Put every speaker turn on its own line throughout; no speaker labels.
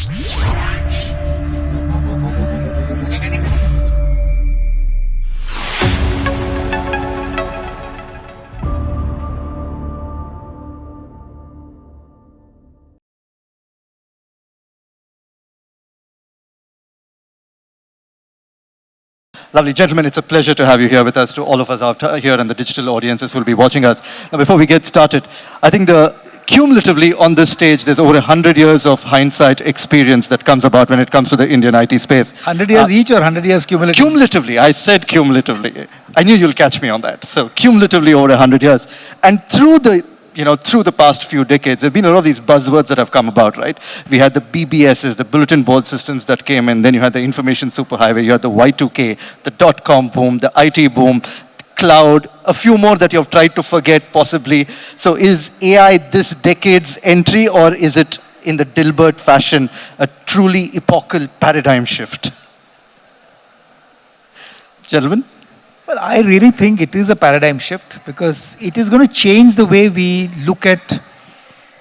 Lovely. Gentlemen, it's a pleasure to have you here with us, to all of us out here and the digital audiences who will be watching us. Now, before we get started, I think cumulatively on this stage, there's over 100 years of hindsight experience that comes about when it comes to the Indian IT space.
100 years each or 100 years cumulatively?
Cumulatively. I said cumulatively. I knew you'll catch me on that. So cumulatively over 100 years. And through the past few decades, there have been a lot of these buzzwords that have come about, right? We had the BBSs, the bulletin board systems that came in, then you had the information superhighway, you had the Y2K, the dot-com boom, the IT boom, cloud, a few more that you've tried to forget possibly. So is AI this decade's entry, or is it, in the Dilbert fashion, a truly epochal paradigm shift? Gentlemen?
Well, I really think it is a paradigm shift because it is going to change the way we look at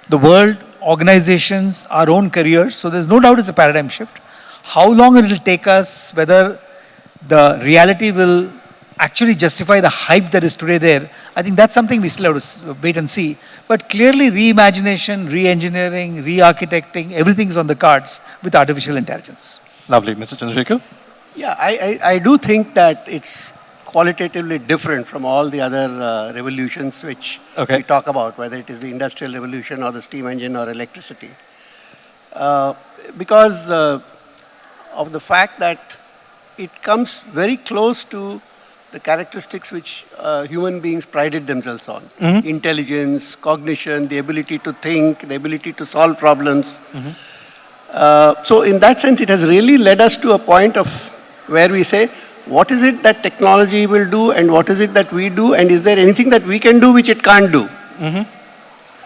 the world, organizations, our own careers. So there's no doubt it's a paradigm shift. How long it will take us, whether the reality will actually justify the hype that is today there, I think that's something we still have to wait and see. But clearly reimagination, re-engineering, re-architecting, everything is on the cards with artificial intelligence.
Lovely. Mr. Chandrashekhar?
Yeah, I do think that it's qualitatively different from all the other revolutions which we talk about, whether it is the industrial revolution or the steam engine or electricity. Because of the fact that it comes very close to the characteristics which human beings prided themselves on. Mm-hmm. Intelligence, cognition, the ability to think, the ability to solve problems. Mm-hmm. So in that sense, it has really led us to a point of where we say, what is it that technology will do and what is it that we do, and is there anything that we can do which it can't do? Mm-hmm.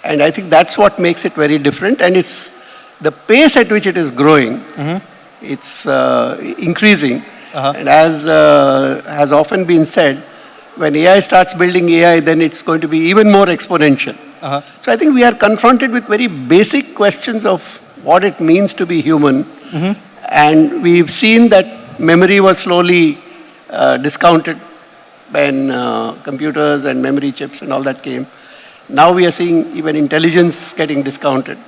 And I think that's what makes it very different, and it's the pace at which it is growing. Mm-hmm. It's increasing. Uh-huh. And as has often been said, when AI starts building AI, then it's going to be even more exponential. Uh-huh. So I think we are confronted with very basic questions of what it means to be human. Mm-hmm. And we've seen that memory was slowly discounted when computers and memory chips and all that came. Now we are seeing even intelligence getting discounted.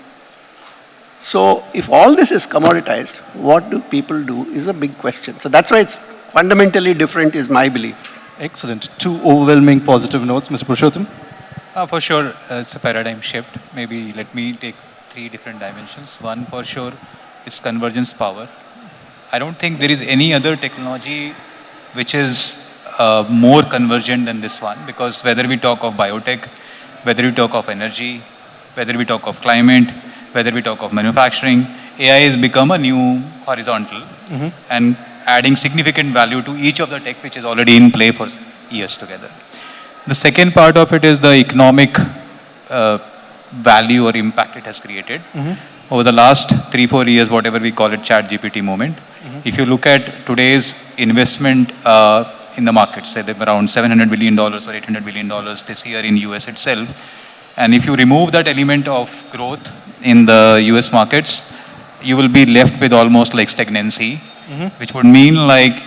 So if all this is commoditized, what do people do is a big question. So that's why it's fundamentally different, is my belief.
Excellent. Two overwhelming positive notes. Mr. Purushottam?
For sure, it's a paradigm shift. Maybe let me take three different dimensions. One, for sure, is convergence power. I don't think there is any other technology which is more convergent than this one, because whether we talk of biotech, whether we talk of energy, whether we talk of climate, whether we talk of manufacturing, AI has become a new horizontal and adding significant value to each of the tech which is already in play for years together. The second part of it is the economic value or impact it has created. Over the last 3-4 years, whatever we call it, chat GPT moment, if you look at today's investment in the market, say around $700 billion or $800 billion this year in US itself, and if you remove that element of growth in the US markets, you will be left with almost like stagnancy, which would mean like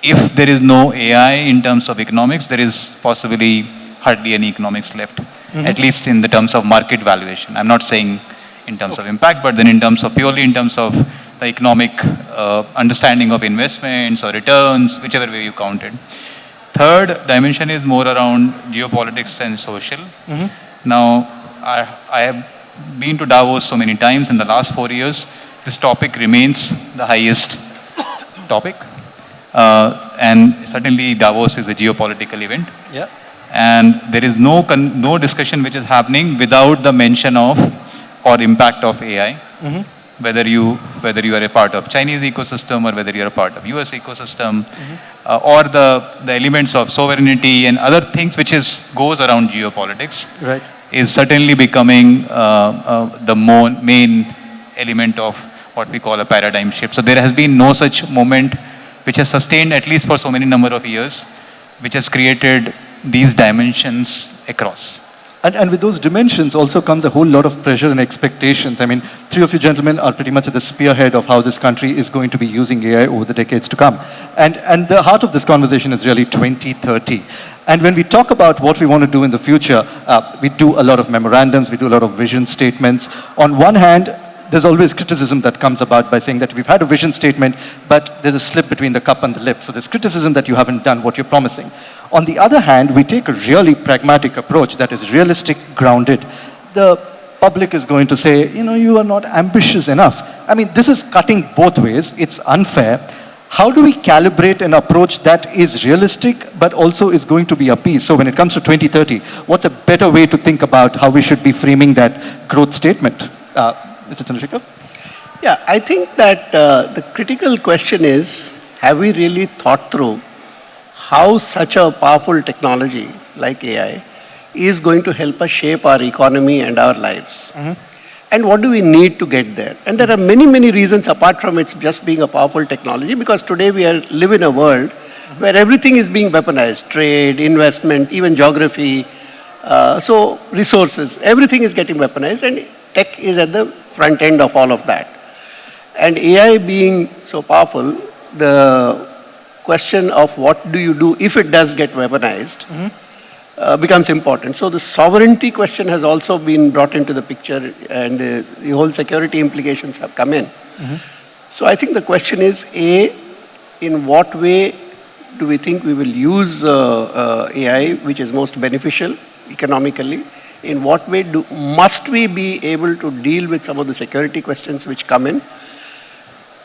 if there is no AI in terms of economics, there is possibly hardly any economics left, at least in the terms of market valuation. I'm not saying in terms of impact, but then in terms of purely in terms of the economic understanding of investments or returns, whichever way you count it. Third dimension is more around geopolitics and social. Now, I have been to Davos so many times in the last 4 years. This topic remains the highest topic. And certainly Davos is a geopolitical event. Yeah. And there is no discussion which is happening without the mention of or impact of AI. Whether you are a part of Chinese ecosystem or whether you are a part of US ecosystem, or the elements of sovereignty and other things which goes around geopolitics, right, is certainly becoming the main element of what we call a paradigm shift. So there has been no such moment which has sustained at least for so many number of years, which has created these dimensions across.
And with those dimensions also comes a whole lot of pressure and expectations. I mean, three of you gentlemen are pretty much at the spearhead of how this country is going to be using AI over the decades to come. And the heart of this conversation is really 2030. And when we talk about what we want to do in the future, we do a lot of memorandums, we do a lot of vision statements. On one hand, there's always criticism that comes about by saying that we've had a vision statement, but there's a slip between the cup and the lip. So there's criticism that you haven't done what you're promising. On the other hand, we take a really pragmatic approach that is realistic, grounded. The public is going to say, you know, you are not ambitious enough. I mean, this is cutting both ways. It's unfair. How do we calibrate an approach that is realistic, but also is going to be appeased? So when it comes to 2030, what's a better way to think about how we should be framing that growth statement? Mr. Chandrashekhar?
Yeah, I think that the critical question is, have we really thought through how such a powerful technology like AI is going to help us shape our economy and our lives? And what do we need to get there? And there are many, many reasons apart from it just being a powerful technology, because today we live in a world where everything is being weaponized. Trade, investment, even geography, so resources, everything is getting weaponized, and tech is at the front end of all of that. And AI being so powerful, the question of what do you do if it does get weaponized becomes important. So the sovereignty question has also been brought into the picture, and the whole security implications have come in. So I think the question is, A, in what way do we think we will use AI which is most beneficial economically? In what way must we be able to deal with some of the security questions which come in?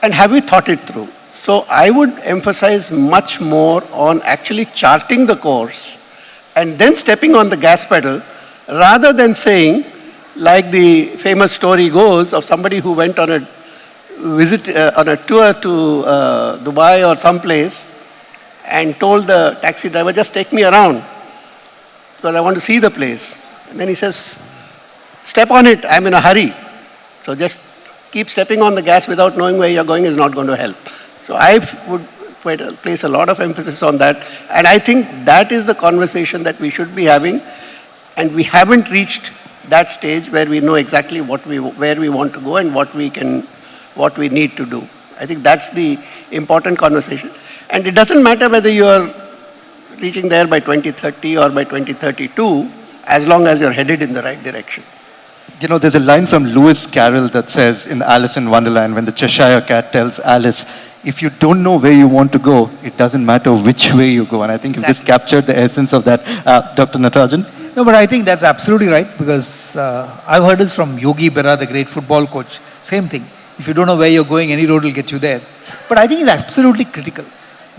And have we thought it through? So I would emphasize much more on actually charting the course and then stepping on the gas pedal, rather than saying, like the famous story goes of somebody who went on a visit, on a tour to Dubai or someplace, and told the taxi driver, just take me around because I want to see the place. And then he says, step on it, I'm in a hurry. So just keep stepping on the gas without knowing where you're going is not going to help. So I would place a lot of emphasis on that. And I think that is the conversation that we should be having. And we haven't reached that stage where we know exactly where we want to go and what we need to do. I think that's the important conversation. And it doesn't matter whether you're reaching there by 2030 or by 2032, as long as you're headed in the right direction.
You know, there's a line from Lewis Carroll that says in Alice in Wonderland, when the Cheshire Cat tells Alice, if you don't know where you want to go, it doesn't matter which way you go. And I think you've just captured the essence of that. Dr. Natarajan?
No, but I think that's absolutely right, because I've heard this from Yogi Berra, the great football coach. Same thing. If you don't know where you're going, any road will get you there. But I think it's absolutely critical.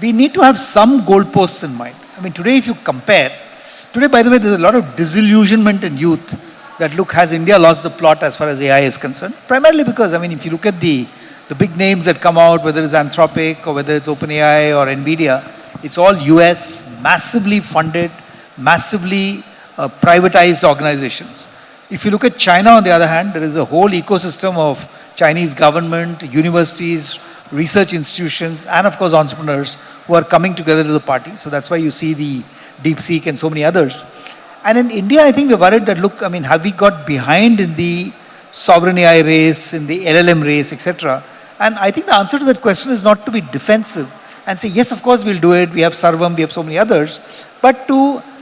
We need to have some goalposts in mind. I mean, today if you compare, today, by the way, there's a lot of disillusionment in youth that, look, has India lost the plot as far as AI is concerned? Primarily because, I mean, if you look at the big names that come out, whether it's Anthropic or whether it's OpenAI or NVIDIA, it's all US, massively funded, massively privatized organizations. If you look at China, on the other hand, there is a whole ecosystem of Chinese government, universities, research institutions, and of course entrepreneurs who are coming together to the party. So that's why you see the DeepSeek and so many others. And in India, I think we're worried that, look, I mean, have we got behind in the sovereign AI race, in the LLM race, etc.? And I think the answer to that question is not to be defensive and say, yes, of course we'll do it. We have Sarvam, we have so many others. But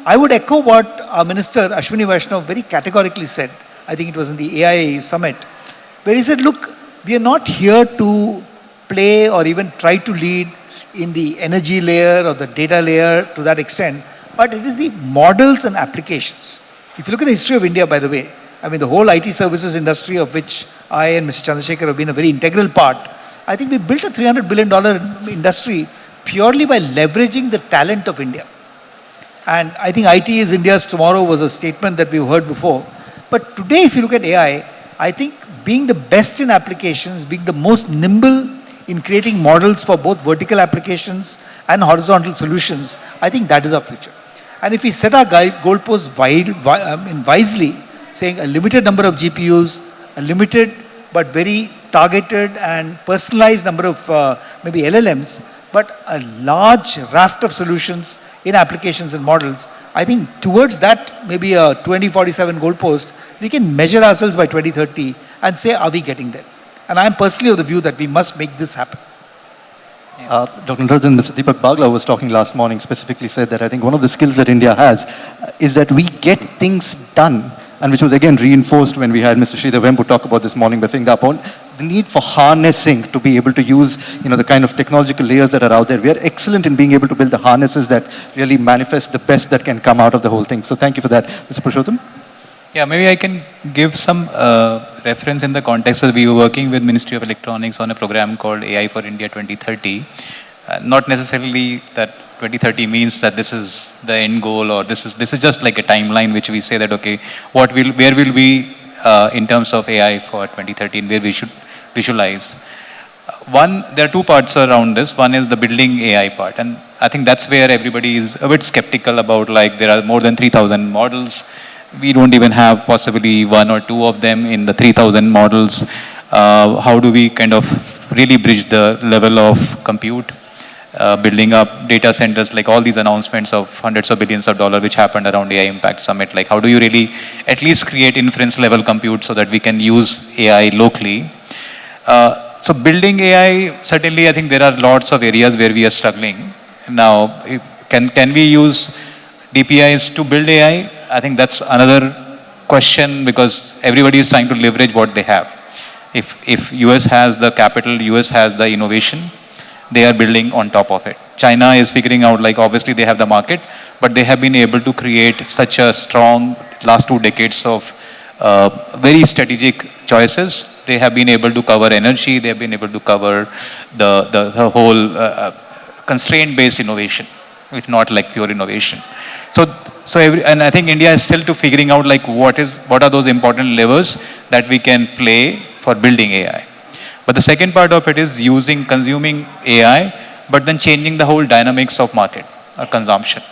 I would echo what our Minister Ashwin Vaishnav very categorically said. I think it was in the AI summit, where he said, look, we are not here to play or even try to lead in the energy layer or the data layer to that extent, but it is the models and applications. If you look at the history of India, by the way, I mean, the whole IT services industry, of which I and Mr. Chandrashekhar have been a very integral part, I think we built a $300 billion industry purely by leveraging the talent of India. And I think IT is India's tomorrow was a statement that we've heard before. But today, if you look at AI, I think being the best in applications, being the most nimble in creating models for both vertical applications and horizontal solutions, I think that is our future. And if we set our goalposts wisely, saying a limited number of GPUs, a limited but very targeted and personalized number of maybe LLMs, but a large raft of solutions in applications and models. I think towards that, maybe a 2047 goalpost, we can measure ourselves by 2030 and say, are we getting there? And I'm personally of the view that we must make this happen.
Dr. Natarajan, Mr. Deepak Bagla was talking last morning, specifically said that I think one of the skills that India has is that we get things done, and which was again reinforced when we had Mr. Sridhar Vembu talk about this morning by saying the need for harnessing to be able to use the kind of technological layers that are out there. We are excellent in being able to build the harnesses that really manifest the best that can come out of the whole thing. So thank you for that. Mr. Purushottam?
Yeah, maybe I can give some reference in the context that we were working with Ministry of Electronics on a program called AI for India 2030. Not necessarily that 2030 means that this is the end goal, or this is just like a timeline which we say that, okay, where will we in terms of AI for 2030, where we should visualize. There are two parts around this. One is the building AI part, and I think that's where everybody is a bit skeptical about, like, there are more than 3,000 models. We don't even have possibly one or two of them in the 3,000 models. How do we kind of really bridge the level of compute? Building up data centers, like all these announcements of hundreds of billions of dollars which happened around AI Impact Summit. Like, how do you really at least create inference level compute so that we can use AI locally? So building AI, certainly I think there are lots of areas where we are struggling. Now, can we use DPIs to build AI? I think that's another question, because everybody is trying to leverage what they have. If US has the capital, US has the innovation, they are building on top of it. China is figuring out, like, obviously they have the market, but they have been able to create such a strong last 2 decades of very strategic choices. They have been able to cover energy, they have been able to cover the whole constraint-based innovation, if not like pure innovation. And I think India is still to figuring out, like, what are those important levers that we can play for building AI. But the second part of it is consuming AI, but then changing the whole dynamics of market or consumption.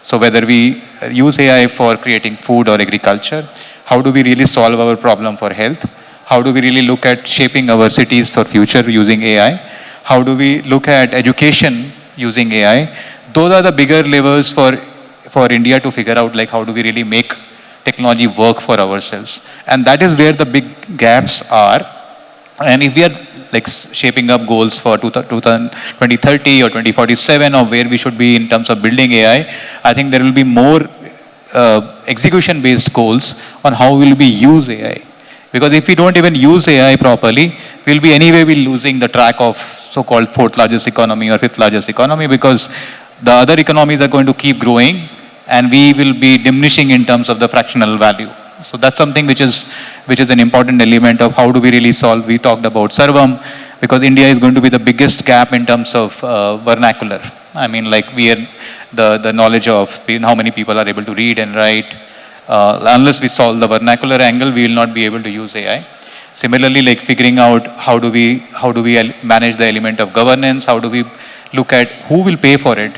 So whether we use AI for creating food or agriculture, how do we really solve our problem for health? How do we really look at shaping our cities for future using AI? How do we look at education using AI? Those are the bigger levers for India to figure out, like, how do we really make technology work for ourselves? And that is where the big gaps are. And if we are like shaping up goals for 2030 or 2047, or where we should be in terms of building AI, I think there will be more execution-based goals on how will we use AI. Because if we don't even use AI properly, we'll be anyway losing the track of so-called 4th largest economy or 5th largest economy, because the other economies are going to keep growing and we will be diminishing in terms of the fractional value. So that's something which is an important element of how do we really solve. We talked about Sarvam, because India is going to be the biggest gap in terms of vernacular. I mean, like, we are the knowledge of how many people are able to read and write. Unless we solve the vernacular angle, we will not be able to use AI. Similarly, like, figuring out how do we manage the element of governance, how do we look at who will pay for it.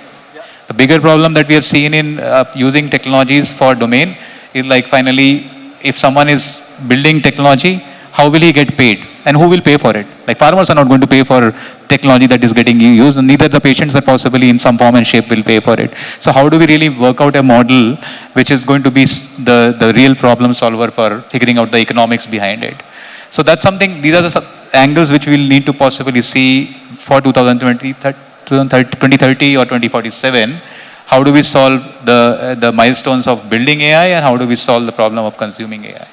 The bigger problem that we have seen in using technologies for domain is, like, finally, if someone is building technology, how will he get paid and who will pay for it? Like, farmers are not going to pay for technology that is getting used, and neither the patients are possibly in some form and shape will pay for it. So how do we really work out a model which is going to be the real problem solver for figuring out the economics behind it? So that's something, these are the angles which we'll need to possibly see for 2030 or 2047. How do we solve the milestones of building AI, and how do we solve the problem of consuming AI?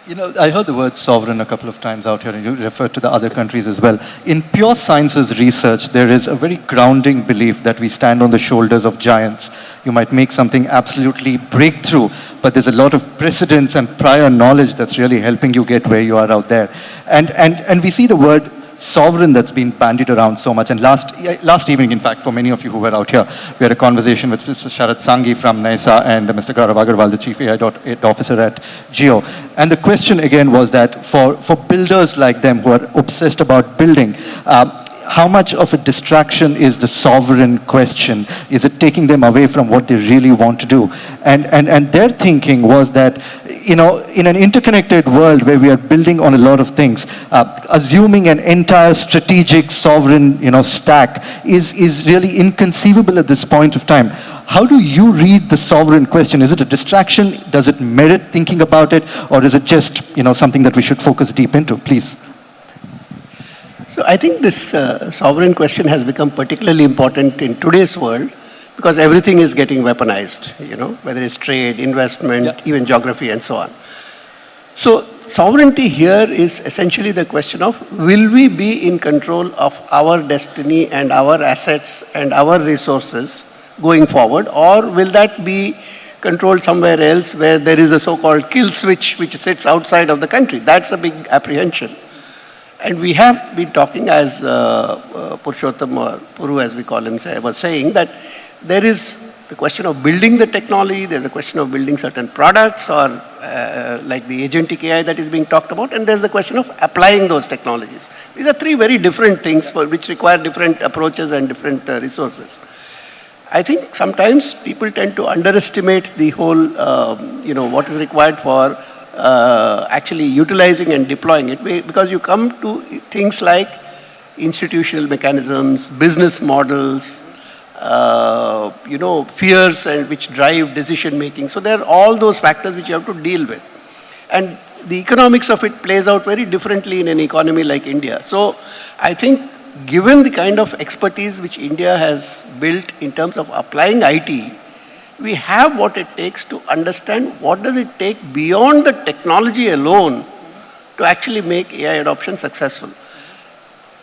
You know, I heard the word sovereign a couple of times out here, and you referred to the other countries as well. In pure sciences research, there is a very grounding belief that we stand on the shoulders of giants. You might make something absolutely breakthrough, but there's a lot of precedence and prior knowledge that's really helping you get where you are out there. And we see the word sovereign that's been bandied around so much. And last evening, in fact, for many of you who were out here, we had a conversation with Mr. Sharat Sanghi from NASA and Mr. Gaurav Agarwal, the Chief AI Officer at Geo. And the question again was that for builders like them who are obsessed about building, how much of a distraction is the sovereign question? Is it taking them away from what they really want to do? And their thinking was that, in an interconnected world where we are building on a lot of things, assuming an entire strategic sovereign, stack is really inconceivable at this point of time. How do you read the sovereign question? Is it a distraction? Does it merit thinking about it? Or is it just, something that we should focus deep into? Please.
So I think this sovereign question has become particularly important in today's world because everything is getting weaponized, whether it's trade, investment, even geography and so on. So sovereignty here is essentially the question of, will we be in control of our destiny and our assets and our resources going forward, or will that be controlled somewhere else where there is a so-called kill switch which sits outside of the country? That's a big apprehension. And we have been talking, as Purushottam, or Puru as we call him, was saying, that there is the question of building the technology, there's a question of building certain products, or like the agentic AI that is being talked about, and there's the question of applying those technologies. These are three very different things which require different approaches and different resources. I think sometimes people tend to underestimate the whole, what is required for actually utilizing and deploying it, because you come to things like institutional mechanisms, business models, fears and which drive decision making. So there are all those factors which you have to deal with. And the economics of it plays out very differently in an economy like India. So I think given the kind of expertise which India has built in terms of applying IT, we have what it takes to understand what does it take beyond the technology alone to actually make AI adoption successful.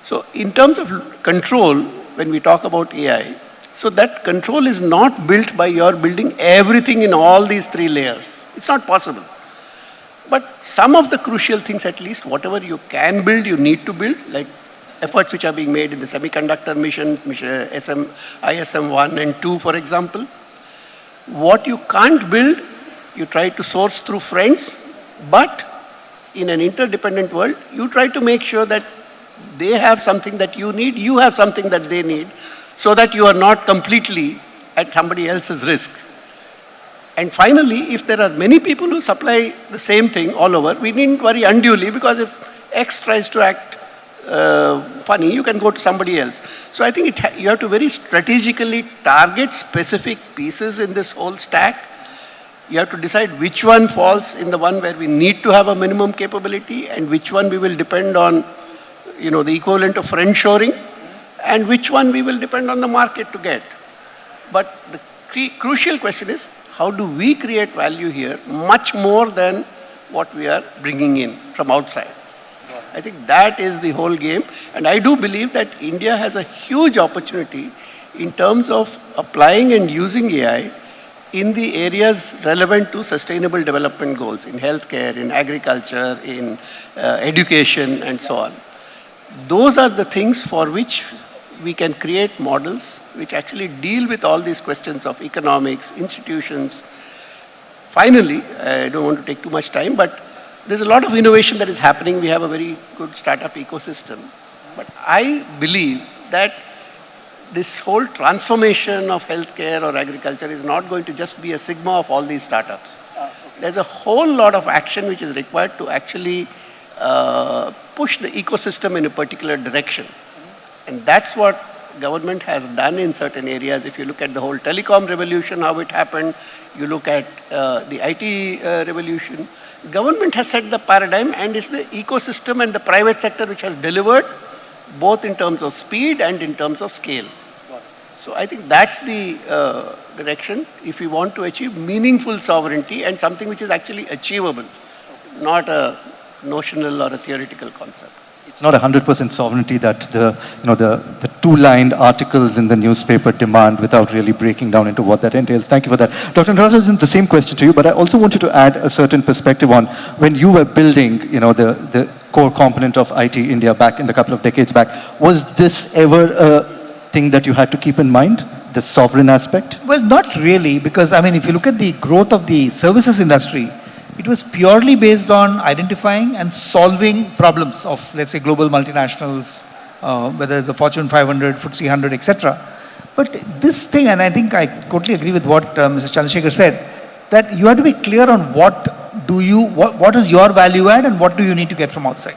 So in terms of control, when we talk about AI, so that control is not built by your building everything in all these three layers. It's not possible. But some of the crucial things, at least, whatever you can build, you need to build, like efforts which are being made in the semiconductor missions, ISM-1 and 2, for example. What you can't build, you try to source through friends, but in an interdependent world, you try to make sure that they have something that you need, you have something that they need, so that you are not completely at somebody else's risk. And finally, if there are many people who supply the same thing all over, we needn't worry unduly, because if X tries to act funny, you can go to somebody else. So I think you have to very strategically target specific pieces in this whole stack. You have to decide which one falls in the one where we need to have a minimum capability, and which one we will depend on, the equivalent of friend shoring, and which one we will depend on the market to get. But the crucial question is, how do we create value here much more than what we are bringing in from outside? I think that is the whole game. And I do believe that India has a huge opportunity in terms of applying and using AI in the areas relevant to sustainable development goals, in healthcare, in agriculture, in education, and so on. Those are the things for which we can create models which actually deal with all these questions of economics, institutions. Finally, I don't want to take too much time, but there's a lot of innovation that is happening. We have a very good startup ecosystem. But I believe that this whole transformation of healthcare or agriculture is not going to just be a sigma of all these startups. There's a whole lot of action which is required to actually push the ecosystem in a particular direction. And that's what government has done in certain areas. If you look at the whole telecom revolution, how it happened, you look at the IT revolution, government has set the paradigm, and it's the ecosystem and the private sector which has delivered, both in terms of speed and in terms of scale. So I think that's the direction if we want to achieve meaningful sovereignty and something which is actually achievable, not a notional or a theoretical concept.
It's not 100% sovereignty that the two-lined articles in the newspaper demand without really breaking down into what that entails. Thank you for that. Dr. Natarajan, the same question to you, but I also wanted to add a certain perspective on when you were building, the core component of IT India back in the couple of decades back. Was this ever a thing that you had to keep in mind, the sovereign aspect?
Well, not really, because if you look at the growth of the services industry, it was purely based on identifying and solving problems of, let's say, global multinationals, whether it's the Fortune 500, FTSE 100, etc. But this thing, and I think I totally agree with what Mr. Chandrashekhar said, that you have to be clear on what is your value add and what do you need to get from outside.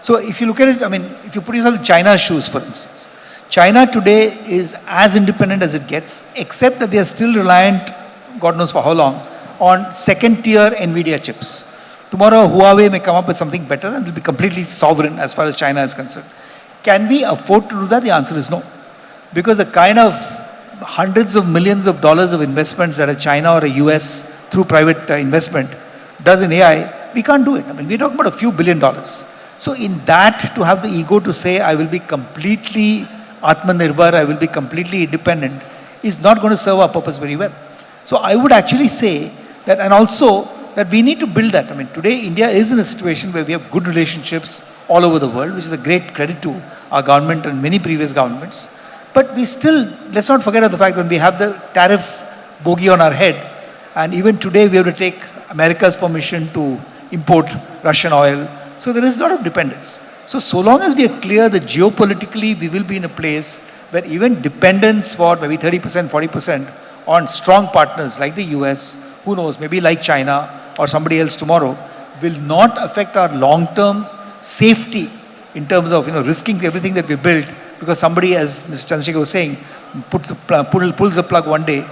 So if you look at it, I mean, if you put yourself in China's shoes, for instance, China today is as independent as it gets, except that they are still reliant, God knows for how long, on second-tier NVIDIA chips. Tomorrow, Huawei may come up with something better and they'll be completely sovereign as far as China is concerned. Can we afford to do that? The answer is no. Because the kind of hundreds of millions of dollars of investments that a China or a US through private investment does in AI, we can't do it. I mean, we're talking about a few $1 billion. So in that, to have the ego to say, I will be completely Atmanirbhar, I will be completely independent, is not going to serve our purpose very well. So I would actually say that, and also that we need to build that. I mean, today India is in a situation where we have good relationships all over the world, which is a great credit to our government and many previous governments. But we still, let's not forget the fact that we have the tariff bogey on our head. And even today we have to take America's permission to import Russian oil. So there is a lot of dependence. So long as we are clear that geopolitically we will be in a place where even dependence for maybe 30%, 40% on strong partners like the US, who knows, maybe like China or somebody else tomorrow, will not affect our long-term safety in terms of risking everything that we built because somebody, as Mr. Chandrashekhar was saying, pulls the plug one day,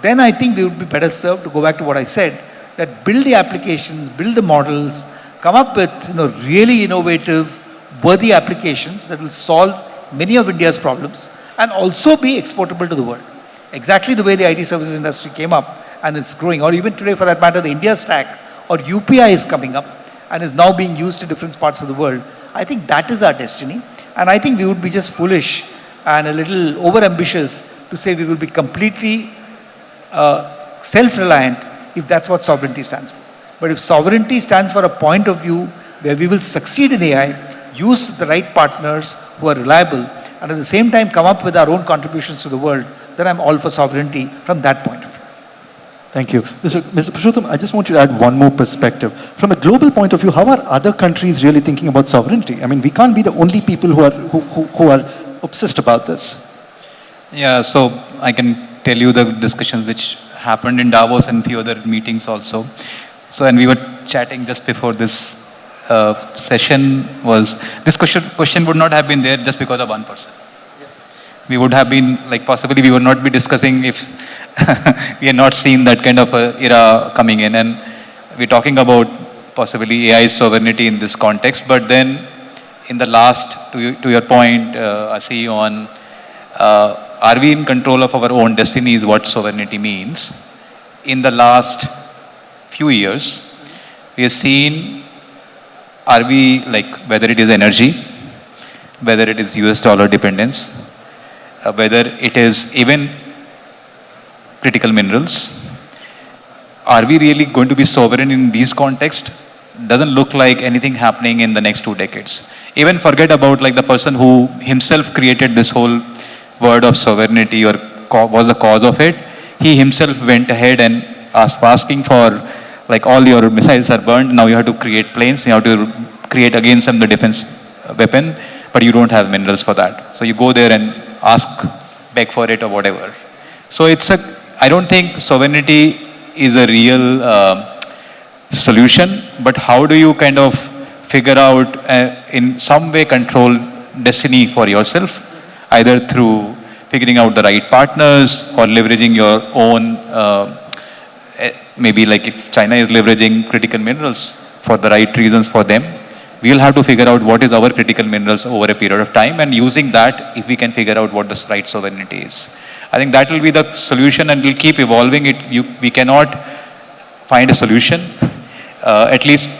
then I think we would be better served to go back to what I said, that build the applications, build the models, come up with really innovative, worthy applications that will solve many of India's problems and also be exportable to the world. Exactly the way the IT services industry came up and it's growing, or even today for that matter, the India Stack or UPI is coming up and is now being used in different parts of the world. I think that is our destiny. And I think we would be just foolish and a little over-ambitious to say we will be completely self-reliant if that's what sovereignty stands for. But if sovereignty stands for a point of view where we will succeed in AI, use the right partners who are reliable, and at the same time come up with our own contributions to the world, then I'm all for sovereignty from that point of view.
Thank you. Mr. Purushottam, I just want you to add one more perspective. From a global point of view, how are other countries really thinking about sovereignty? I mean, we can't be the only people who are obsessed about this.
Yeah, so I can tell you the discussions which happened in Davos and few other meetings also. So, and we were chatting just before this session was, this question would not have been there just because of one person. We would have been, like possibly we would not be discussing if we had not seen that kind of a era coming in. And we're talking about possibly AI sovereignty in this context. But then in the last, to your point, Asi, on are we in control of our own destiny is what sovereignty means. In the last few years, we have seen, are we like, whether it is energy, whether it is US dollar dependence, whether it is even critical minerals, are we really going to be sovereign in these contexts? Doesn't look like anything happening in the next 2 decades. Even forget about like the person who himself created this whole word of sovereignty or was the cause of it. He himself went ahead and asking for like all your missiles are burned, now you have to create planes, you have to create against them the defense weapon, but you don't have minerals for that. So you go there and beg for it or whatever. So I don't think sovereignty is a real solution, but how do you kind of figure out in some way control destiny for yourself, either through figuring out the right partners or leveraging your own, maybe like if China is leveraging critical minerals for the right reasons for them, we'll have to figure out what is our critical minerals over a period of time, and using that, if we can figure out what the right sovereignty is. I think that will be the solution, and we'll keep evolving it. We cannot find a solution. At least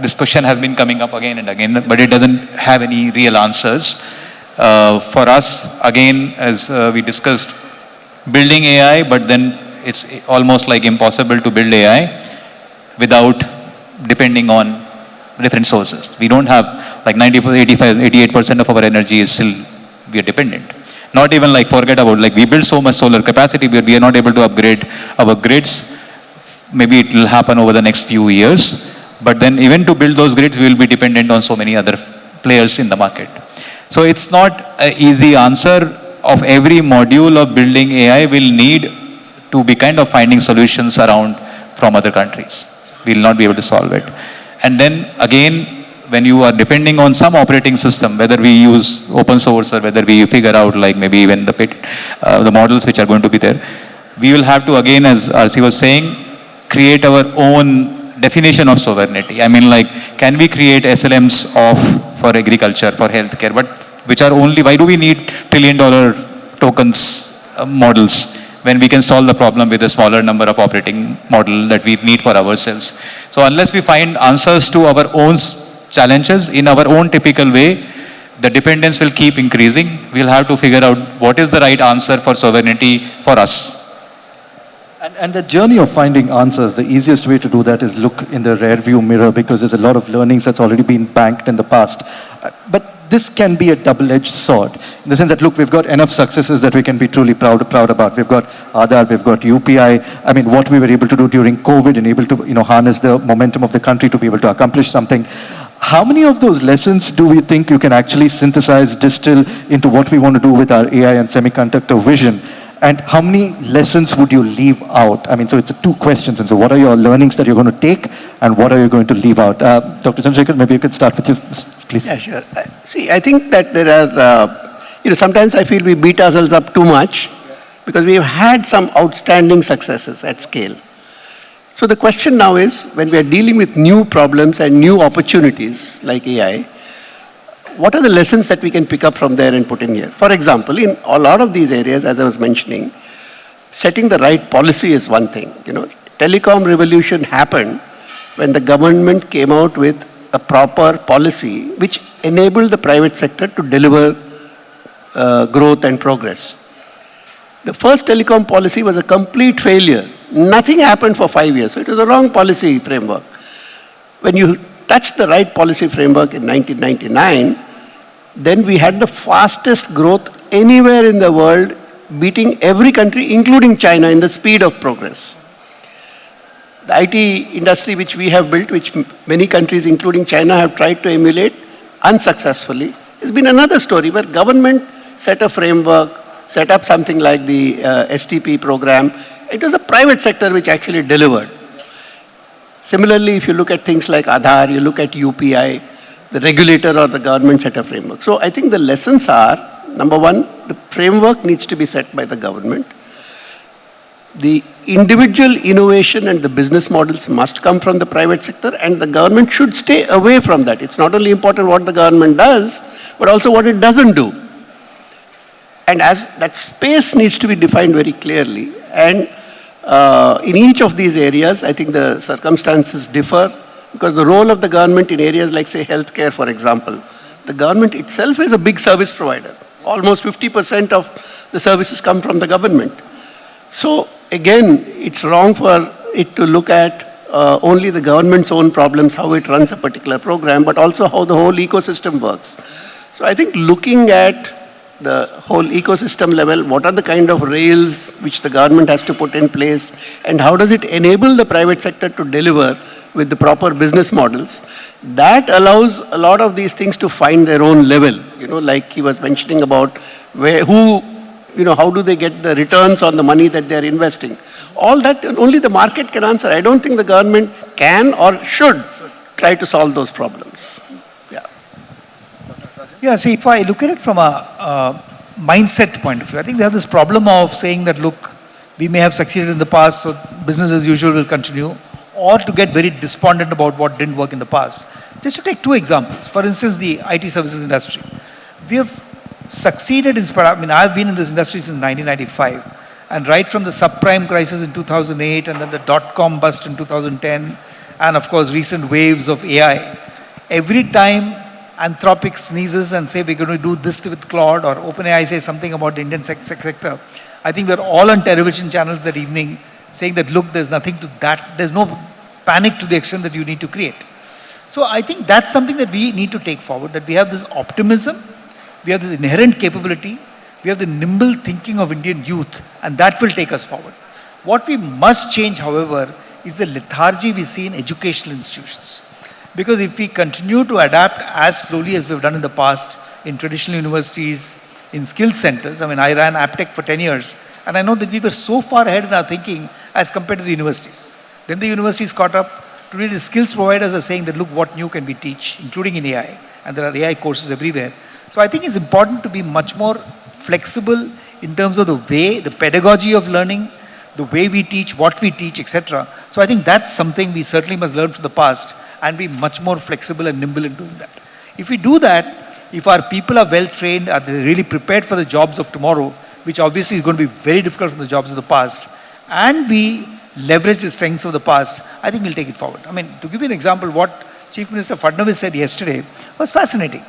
this question has been coming up again and again, but it doesn't have any real answers. For us, again, as we discussed, building AI, but then it's almost like impossible to build AI without depending on different sources. We don't have like 85, 88% of our energy is still, we are dependent. Not even like forget about like we build so much solar capacity, but we are not able to upgrade our grids. Maybe it will happen over the next few years. But then even to build those grids, we will be dependent on so many other players in the market. So it's not an easy answer. Of every module of building AI will need to be kind of finding solutions around from other countries. We will not be able to solve it. And then again, when you are depending on some operating system, whether we use open source or whether we figure out like maybe even the models which are going to be there, we will have to again, as RC was saying, create our own definition of sovereignty. I mean, like, can we create SLMs for agriculture, for healthcare, but which are only, why do we need trillion-dollar tokens models when we can solve the problem with a smaller number of operating model that we need for ourselves? So unless we find answers to our own challenges in our own typical way, the dependence will keep increasing. We'll have to figure out what is the right answer for sovereignty for us.
And the journey of finding answers, the easiest way to do that is look in the rear view mirror, because there's a lot of learnings that's already been banked in the past. But this can be a double-edged sword, in the sense that, look, we've got enough successes that we can be truly proud about. We've got Aadhaar, we've got UPI. I mean, what we were able to do during COVID and able to, harness the momentum of the country to be able to accomplish something. How many of those lessons do we think you can actually synthesize, distill into what we want to do with our AI and semiconductor vision? And how many lessons would you leave out? I mean, so it's two questions. And so what are your learnings that you're going to take, and what are you going to leave out? Dr. Chandrashekhar, maybe you could start with you, please.
Yeah, sure. See, I think that there are, sometimes I feel we beat ourselves up too much because we've had some outstanding successes at scale. So the question now is, when we are dealing with new problems and new opportunities like AI, what are the lessons that we can pick up from there and put in here? For example, in a lot of these areas, as I was mentioning, setting the right policy is one thing. Telecom revolution happened when the government came out with a proper policy which enabled the private sector to deliver growth and progress. The first telecom policy was a complete failure. Nothing happened for 5 years. So it was a wrong policy framework. When you touched the right policy framework in 1999, then we had the fastest growth anywhere in the world, beating every country, including China, in the speed of progress. The IT industry which we have built, which many countries, including China, have tried to emulate unsuccessfully, has been another story where government set a framework, set up something like the STP program. It was the private sector which actually delivered. Similarly, if you look at things like Aadhaar, you look at UPI, the regulator or the government set a framework. So I think the lessons are, number one, the framework needs to be set by the government. The individual innovation and the business models must come from the private sector, and the government should stay away from that. It's not only important what the government does, but also what it doesn't do. And as that space needs to be defined very clearly. And in each of these areas, I think the circumstances differ, because the role of the government in areas like, say, healthcare, for example, the government itself is a big service provider. Almost 50% of the services come from the government. So again, it's wrong for it to look at only the government's own problems, how it runs a particular program, but also how the whole ecosystem works. So I think looking at the whole ecosystem level, what are the kind of rails which the government has to put in place, and how does it enable the private sector to deliver with the proper business models, that allows a lot of these things to find their own level. Like he was mentioning about how do they get the returns on the money that they're investing. All that only the market can answer. I don't think the government can or should try to solve those problems.
Yeah, see, if I look at it from a mindset point of view, I think we have this problem of saying that, look, we may have succeeded in the past, so business as usual will continue, or to get very despondent about what didn't work in the past. Just to take two examples. For instance, the IT services industry. We have succeeded in spite, I've been in this industry since 1995, and right from the subprime crisis in 2008, and then the dot-com bust in 2010, and of course recent waves of AI, every time Anthropic sneezes and say we're going to do this with Claude, or OpenAI says something about the Indian sector, I think we're all on television channels that evening saying that, look, there's nothing to that, there's no panic to the extent that you need to create. So I think that's something that we need to take forward, that we have this optimism, we have this inherent capability, we have the nimble thinking of Indian youth, and that will take us forward. What we must change, however, is the lethargy we see in educational institutions. Because if we continue to adapt as slowly as we've done in the past in traditional universities, in skill centers, I mean, I ran AppTech for 10 years, and I know that we were so far ahead in our thinking as compared to the universities. Then the universities caught up. Today the skills providers are saying that look what new can we teach, including in AI, and there are AI courses everywhere. So I think it's important to be much more flexible in terms of the way, the pedagogy of learning, the way we teach, what we teach, etc. So I think that's something we certainly must learn from the past and be much more flexible and nimble in doing that. If we do that, if our people are well trained, are they really prepared for the jobs of tomorrow, which obviously is going to be very difficult from the jobs of the past, and we leverage the strengths of the past, I think we'll take it forward. I mean, to give you an example, what Chief Minister Fadnavis said yesterday was fascinating.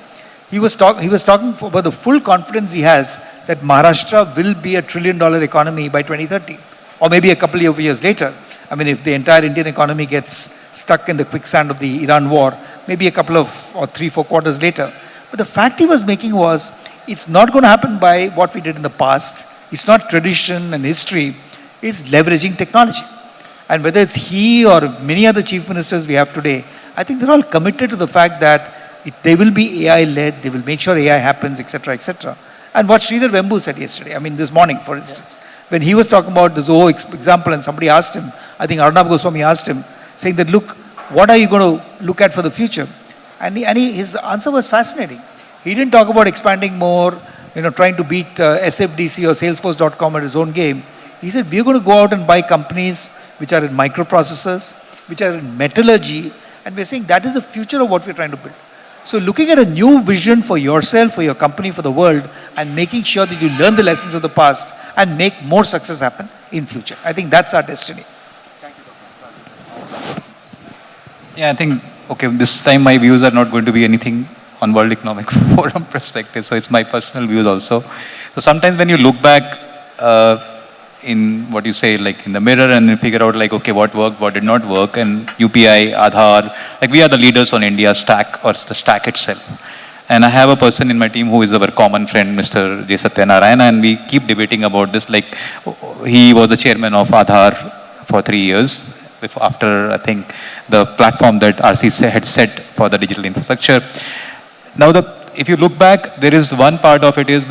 He was talking about the full confidence he has that Maharashtra will be $1 trillion economy by 2030, or maybe a couple of years later. I mean, if the entire Indian economy gets stuck in the quicksand of the Iran war, maybe a couple of, or 3-4 quarters later. But the fact he was making was, it's not going to happen by what we did in the past. It's not tradition and history. It's leveraging technology. And whether it's he or many other chief ministers we have today, I think they're all committed to the fact that they will be AI-led, they will make sure AI happens, etc., etc. And what Sridhar Vembu said yesterday, I mean this morning, for instance, when he was talking about this whole example and somebody asked him, I think Arnab Goswami asked him, saying that, look, what are you going to look at for the future? And his answer was fascinating. He didn't talk about expanding more, trying to beat SFDC or Salesforce.com at his own game. He said, we're going to go out and buy companies which are in microprocessors, which are in metallurgy, and we're saying that is the future of what we're trying to build. So looking at a new vision for yourself, for your company, for the world, and making sure that you learn the lessons of the past and make more success happen in future. I think that's our destiny.
Yeah, I think, okay, this time my views are not going to be anything on World Economic Forum perspective, so it's my personal views also. So sometimes when you look back in what you say, like in the mirror, and you figure out like, okay, what worked, what did not work, and UPI, Aadhaar, like we are the leaders on India's stack, or the stack itself. And I have a person in my team who is our common friend, Mr. J. Satyanarayana, and we keep debating about this. Like, he was the chairman of Aadhaar for 3 years, after, I think, the platform that RC had set for the digital infrastructure. Now, if you look back, there is one part of it is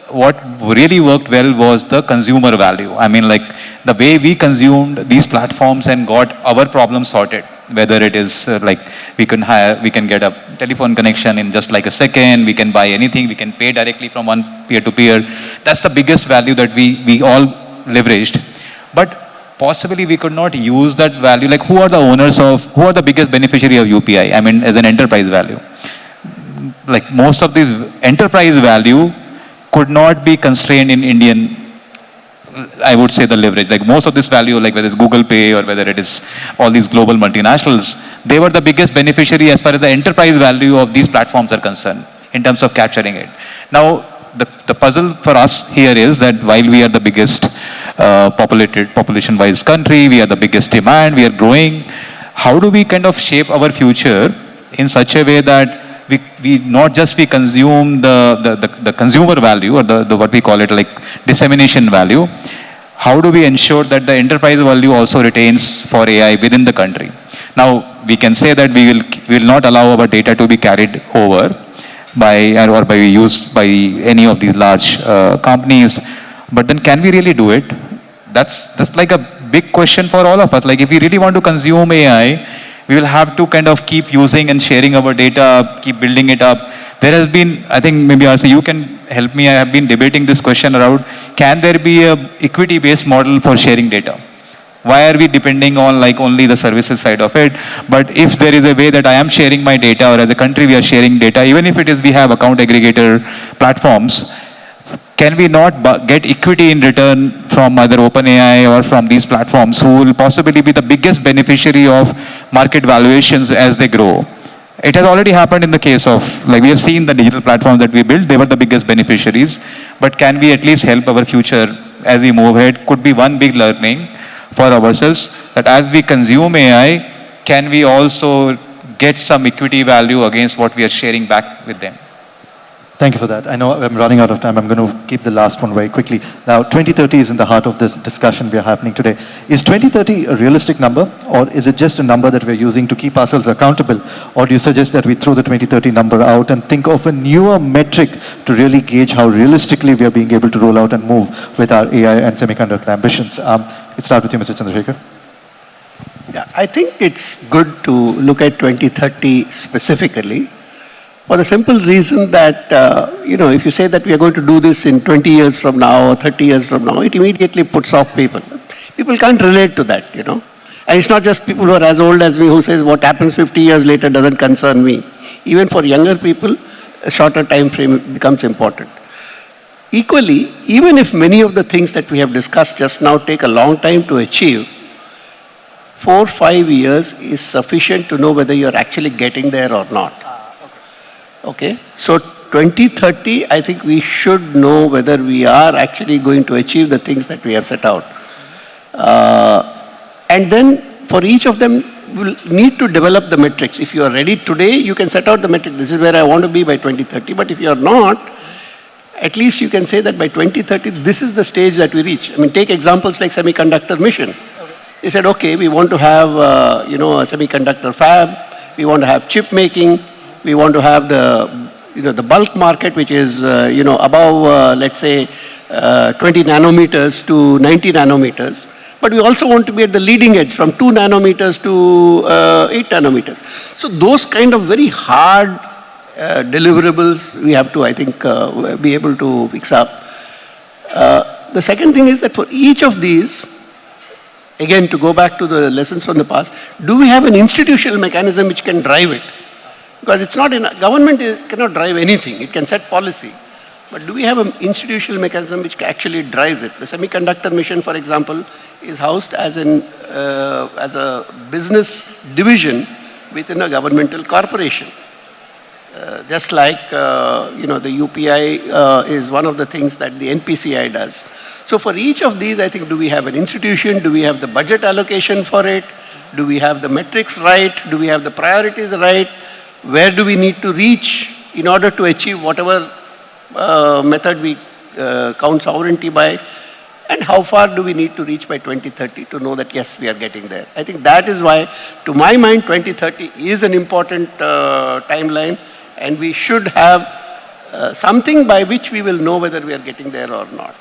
what really worked well was the consumer value. I mean, like the way we consumed these platforms and got our problems sorted, whether it is like we can get a telephone connection in just like a second, we can buy anything, we can pay directly from one peer to peer. That's the biggest value that we all leveraged. But possibly we could not use that value. Like who are the biggest beneficiary of UPI? I mean, as an enterprise value. Like most of the enterprise value could not be constrained in Indian, I would say, the leverage. Like most of this value, like whether it's Google Pay or whether it is all these global multinationals, they were the biggest beneficiary as far as the enterprise value of these platforms are concerned in terms of capturing it. Now, the puzzle for us here is that while we are the biggest population-wise country, we are the biggest demand, we are growing, how do we kind of shape our future in such a way that we not just we consume the consumer value or the what we call it like dissemination value, how do we ensure that the enterprise value also retains for AI within the country? Now, we can say that we will not allow our data to be carried over by used by any of these large companies, but then can we really do it? That's like a big question for all of us. Like if we really want to consume AI, we will have to kind of keep using and sharing our data, keep building it up. There has been, I think maybe also you can help me, I have been debating this question around, can there be a equity-based model for sharing data? Why are we depending on like only the services side of it? But if there is a way that I am sharing my data, or as a country we are sharing data, even if it is we have account aggregator platforms, can we not get equity in return from either OpenAI or from these platforms who will possibly be the biggest beneficiary of market valuations as they grow? It has already happened in the case of, like we have seen the digital platforms that we built, they were the biggest beneficiaries. But can we at least help our future as we move ahead? Could be one big learning for ourselves, that as we consume AI, can we also get some equity value against what we are sharing back with them?
Thank you for that. I know I'm running out of time. I'm going to keep the last one very quickly. Now, 2030 is in the heart of this discussion we are happening today. Is 2030 a realistic number, or is it just a number that we're using to keep ourselves accountable? Or do you suggest that we throw the 2030 number out and think of a newer metric to really gauge how realistically we are being able to roll out and move with our AI and semiconductor ambitions? Let's start with you, Mr. Chandrashekhar.
Yeah, I think it's good to look at 2030 specifically, for the simple reason that, if you say that we are going to do this in 20 years from now or 30 years from now, it immediately puts off people. People can't relate to that, And it's not just people who are as old as me who says what happens 50 years later doesn't concern me. Even for younger people, a shorter time frame becomes important. Equally, even if many of the things that we have discussed just now take a long time to achieve, 4 or 5 years is sufficient to know whether you're actually getting there or not. Okay, so 2030, I think we should know whether we are actually going to achieve the things that we have set out. And then for each of them, we'll need to develop the metrics. If you are ready today, you can set out the metric. This is where I want to be by 2030. But if you are not, at least you can say that by 2030, this is the stage that we reach. I mean, take examples like semiconductor mission. They said, okay, we want to have, a semiconductor fab. We want to have chip making. We want to have the bulk market, which is, above, let's say, 20 nanometers to 90 nanometers. But we also want to be at the leading edge from 2 nanometers to 8 nanometers. So those kind of very hard deliverables we have to, I think, be able to fix up. The second thing is that for each of these, again, to go back to the lessons from the past, do we have an institutional mechanism which can drive it? Because it's not in government cannot drive anything. It can set policy, but do we have an institutional mechanism which actually drives it? The semiconductor mission, for example, is housed as a business division within a governmental corporation. Just like the UPI is one of the things that the NPCI does. So for each of these, I think, do we have an institution? Do we have the budget allocation for it? Do we have the metrics right? Do we have the priorities right? Where do we need to reach in order to achieve whatever method we count sovereignty by? And how far do we need to reach by 2030 to know that, yes, we are getting there? I think that is why, to my mind, 2030 is an important timeline, and we should have something by which we will know whether we are getting there or not.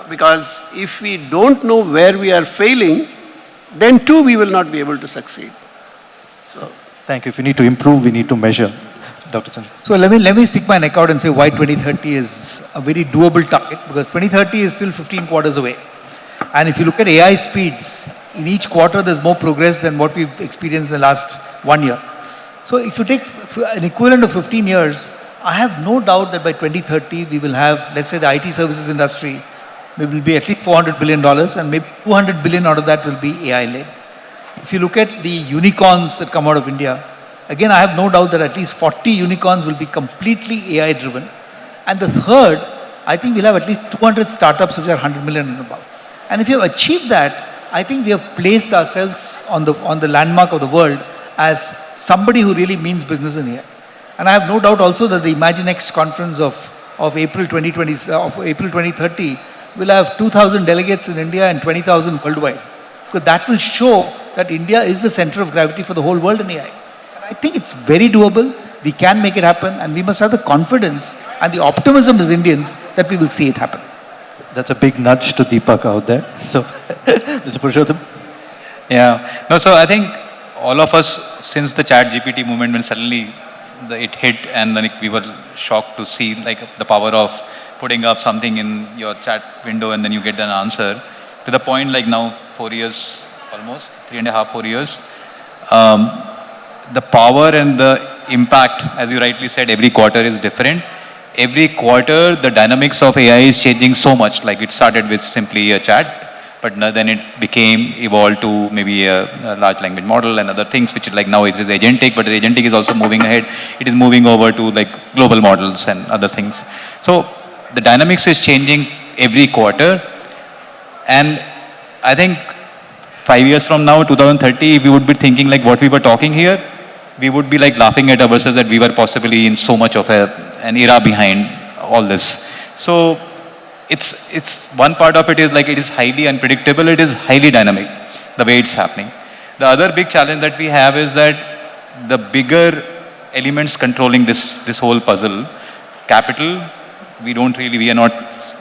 Because if we don't know where we are failing, then too we will not be able to succeed. So.
Thank you. If we need to improve, we need to measure. Dr. Chandra.
So let me stick my neck out and say why 2030 is a very doable target, because 2030 is still 15 quarters away. And if you look at AI speeds, in each quarter there's more progress than what we've experienced in the last 1 year. So if you take an equivalent of 15 years, I have no doubt that by 2030 we will have, let's say, the IT services industry will be at least $400 billion, and maybe 200 billion out of that will be AI-led. If you look at the unicorns that come out of India, again, I have no doubt that at least 40 unicorns will be completely AI-driven. And the third, I think we'll have at least 200 startups which are 100 million and above. And if you have achieved that, I think we have placed ourselves on the landmark of the world as somebody who really means business in AI. And I have no doubt also that the ImagineX conference of April 2030 will have 2,000 delegates in India and 20,000 worldwide. Because that will show that India is the center of gravity for the whole world in AI. And I think it's very doable. We can make it happen, and we must have the confidence and the optimism as Indians that we will see it happen.
That's a big nudge to Deepak out there. So, Mr. Purushottam.
Yeah. No, so I think all of us, since the chat GPT movement, when suddenly it hit, and then we were shocked to see like the power of putting up something in your chat window and then you get an answer, to the point like now 4 years, almost 3.5, 4 years, the power and the impact, as you rightly said, every quarter is different. Every quarter, the dynamics of AI is changing so much. Like it started with simply a chat, but then it evolved to maybe a large language model and other things, which is like now is agentic, but the agentic is also moving ahead. It is moving over to like global models and other things. So the dynamics is changing every quarter. And I think 5 years from now, 2030, we would be thinking like what we were talking here, we would be like laughing at ourselves that we were possibly in so much of a an era behind all this. So it's one part of it is like it is highly unpredictable, it is highly dynamic, the way it's happening. The other big challenge that we have is that the bigger elements controlling this whole puzzle, capital, we are not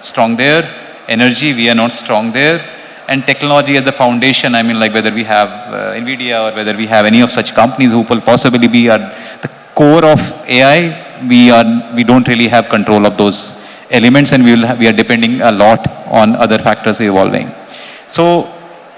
strong there, energy, we are not strong there, and technology as the foundation, I mean like whether we have NVIDIA or whether we have any of such companies who will possibly be at the core of AI, we don't really have control of those elements, and we are depending a lot on other factors evolving. So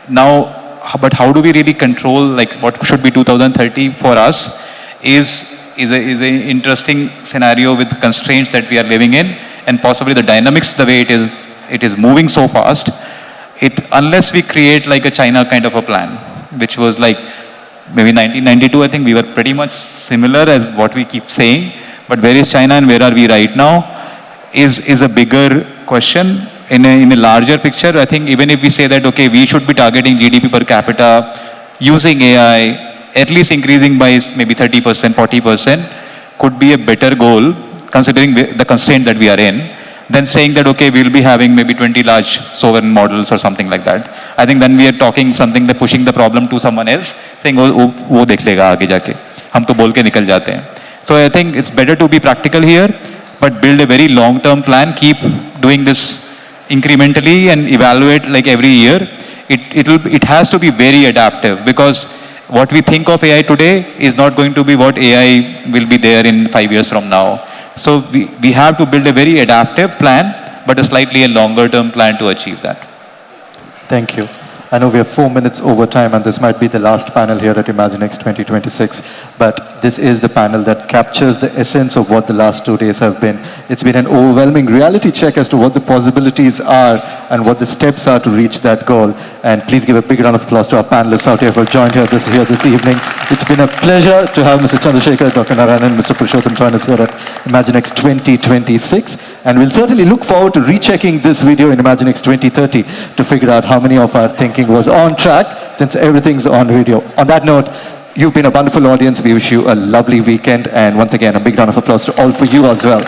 now, but how do we really control, like what should be 2030 for us is an interesting scenario with the constraints that we are living in, and possibly the dynamics, the way it is moving so fast. Unless we create like a China kind of a plan, which was like maybe 1992, I think we were pretty much similar as what we keep saying, but where is China and where are we right now is a bigger question. In a larger picture, I think even if we say that, okay, we should be targeting GDP per capita using AI, at least increasing by maybe 30%, 40%, could be a better goal considering the constraint that we are in, than saying that, okay, we'll be having maybe 20 large sovereign models or something like that. I think then we are talking something that pushing the problem to someone else, saying, wo dekh lega aage jaake. Hum to bol ke nikal jate hain. So I think it's better to be practical here, but build a very long-term plan, keep doing this incrementally and evaluate like every year. It has to be very adaptive, because what we think of AI today is not going to be what AI will be there in 5 years from now. So we have to build a very adaptive plan, but a slightly longer term plan to achieve that.
Thank you. I know we have 4 minutes over time, and this might be the last panel here at ImagineX 2026, but this is the panel that captures the essence of what the last 2 days have been. It's been an overwhelming reality check as to what the possibilities are and what the steps are to reach that goal. And please give a big round of applause to our panelists out here who have joined here this evening. It's been a pleasure to have Mr. Chandrashekhar, Dr. Natarajan, and Mr. Purushottam join us here at ImagineX 2026. And we'll certainly look forward to rechecking this video in ImagineX 2030 to figure out how many of our thinking was on track, since everything's on video. On that note, you've been a wonderful audience. We wish you a lovely weekend. And once again, a big round of applause to all for you as well.